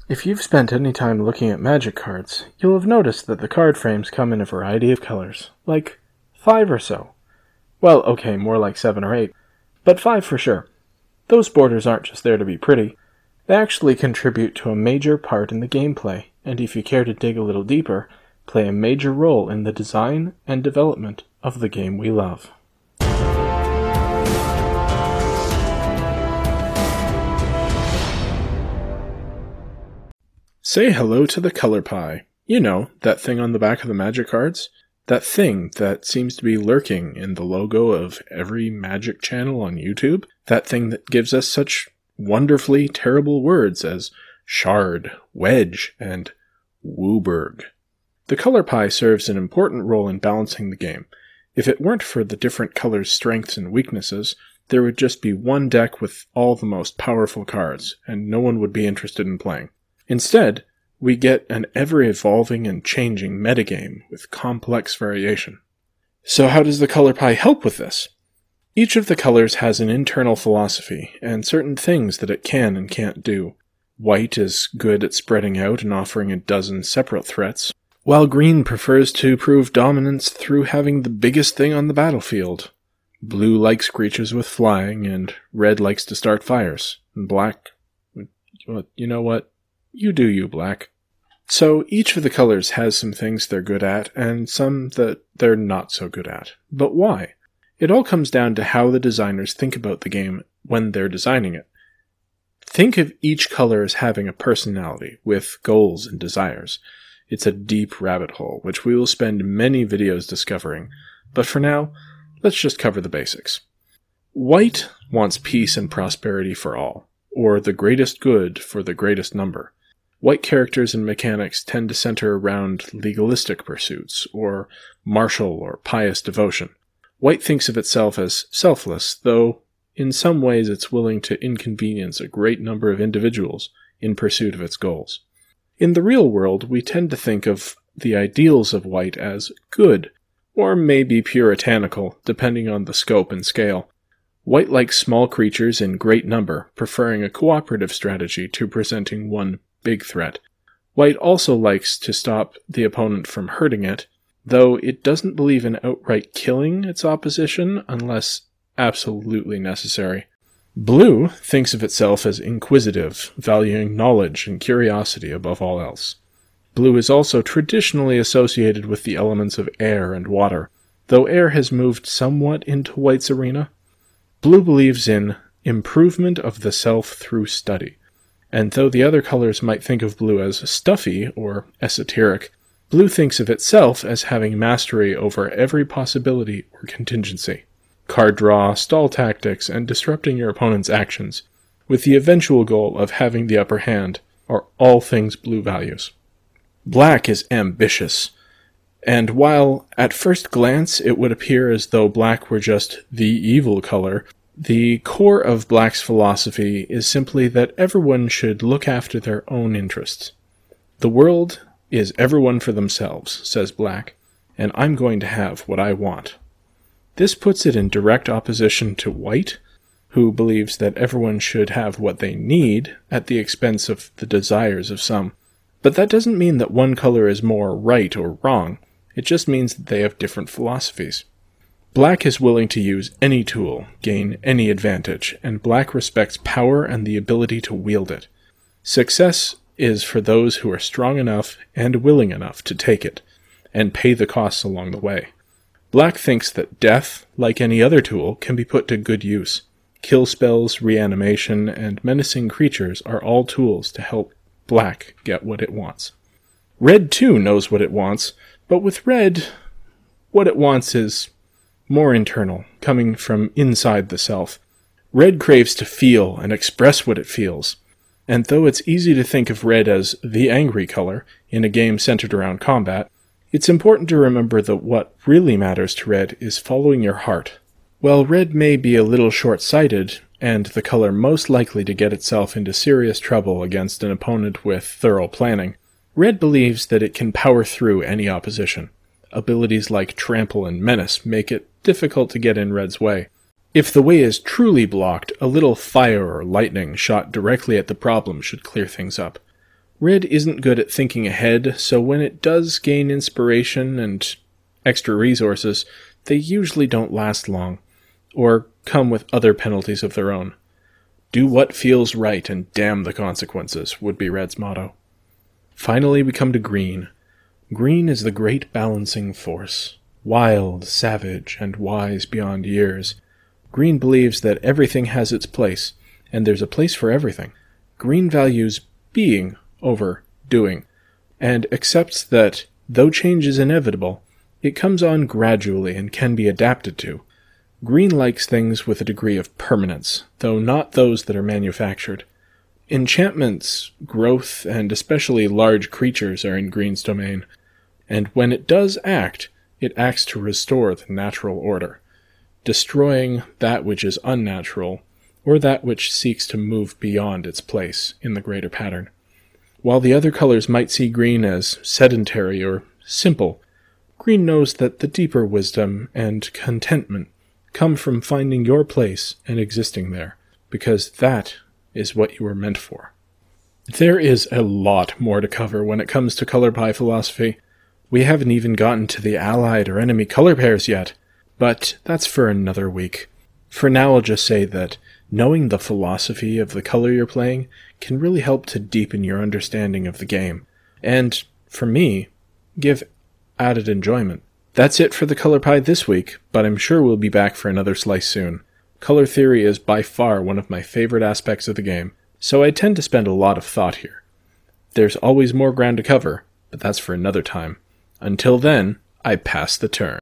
If you've spent any time looking at Magic cards, you'll have noticed that the card frames come in a variety of colors, like 5 or so. Well, okay, more like 7 or 8, but 5 for sure. Those borders aren't just there to be pretty. They actually contribute to a major part in the gameplay, and if you care to dig a little deeper, play a major role in the design and development of the game we love. Say hello to the color pie. You know, that thing on the back of the Magic cards? That thing that seems to be lurking in the logo of every Magic channel on YouTube? That thing that gives us such wonderfully terrible words as shard, wedge, and wooburg. The color pie serves an important role in balancing the game. If it weren't for the different colors' strengths and weaknesses, there would just be one deck with all the most powerful cards, and no one would be interested in playing. Instead, we get an ever-evolving and changing metagame with complex variation. So how does the color pie help with this? Each of the colors has an internal philosophy, and certain things that it can and can't do. White is good at spreading out and offering a dozen separate threats, while green prefers to prove dominance through having the biggest thing on the battlefield. Blue likes creatures with flying, and red likes to start fires, and black... well, you know what? You do you, black. So each of the colors has some things they're good at, and some that they're not so good at. But why? It all comes down to how the designers think about the game when they're designing it. Think of each color as having a personality, with goals and desires. It's a deep rabbit hole, which we will spend many videos discovering, but for now, let's just cover the basics. White wants peace and prosperity for all, or the greatest good for the greatest number. White characters and mechanics tend to center around legalistic pursuits, or martial or pious devotion. White thinks of itself as selfless, though in some ways it's willing to inconvenience a great number of individuals in pursuit of its goals. In the real world, we tend to think of the ideals of White as good, or maybe puritanical, depending on the scope and scale. White likes small creatures in great number, preferring a cooperative strategy to presenting one big threat. White also likes to stop the opponent from hurting it, though it doesn't believe in outright killing its opposition unless absolutely necessary. Blue thinks of itself as inquisitive, valuing knowledge and curiosity above all else. Blue is also traditionally associated with the elements of air and water, though air has moved somewhat into White's arena. Blue believes in improvement of the self through study. And though the other colors might think of blue as stuffy or esoteric, blue thinks of itself as having mastery over every possibility or contingency. Card draw, stall tactics, and disrupting your opponent's actions, with the eventual goal of having the upper hand, are all things blue values. Black is ambitious, and while at first glance it would appear as though black were just the evil color, the core of Black's philosophy is simply that everyone should look after their own interests. The world is everyone for themselves, says Black, and I'm going to have what I want. This puts it in direct opposition to White, who believes that everyone should have what they need at the expense of the desires of some. But that doesn't mean that one color is more right or wrong. It just means that they have different philosophies. Black is willing to use any tool, gain any advantage, and Black respects power and the ability to wield it. Success is for those who are strong enough and willing enough to take it, and pay the costs along the way. Black thinks that death, like any other tool, can be put to good use. Kill spells, reanimation, and menacing creatures are all tools to help Black get what it wants. Red too knows what it wants, but with Red, what it wants is more internal, coming from inside the self. Red craves to feel and express what it feels, and though it's easy to think of red as the angry color in a game centered around combat, it's important to remember that what really matters to red is following your heart. While red may be a little short-sighted, and the color most likely to get itself into serious trouble against an opponent with thorough planning, red believes that it can power through any opposition. Abilities like Trample and Menace make it difficult to get in red's way. If the way is truly blocked, a little fire or lightning shot directly at the problem should clear things up. Red isn't good at thinking ahead, so when it does gain inspiration and extra resources, they usually don't last long, or come with other penalties of their own. Do what feels right and damn the consequences, would be Red's motto. Finally, we come to Green. Green is the great balancing force. Wild, savage, and wise beyond years. Green believes that everything has its place, and there's a place for everything. Green values being over doing, and accepts that, though change is inevitable, it comes on gradually and can be adapted to. Green likes things with a degree of permanence, though not those that are manufactured. Enchantments, growth, and especially large creatures are in Green's domain, and when it does act, it acts to restore the natural order, destroying that which is unnatural, or that which seeks to move beyond its place in the greater pattern. While the other colors might see Green as sedentary or simple, Green knows that the deeper wisdom and contentment come from finding your place and existing there, because that is what you were meant for. There is a lot more to cover when it comes to color pie philosophy. We haven't even gotten to the allied or enemy color pairs yet, but that's for another week. For now, I'll just say that knowing the philosophy of the color you're playing can really help to deepen your understanding of the game, and, for me, give added enjoyment. That's it for the color pie this week, but I'm sure we'll be back for another slice soon. Color theory is by far one of my favorite aspects of the game, so I tend to spend a lot of thought here. There's always more ground to cover, but that's for another time. Until then, I pass the turn.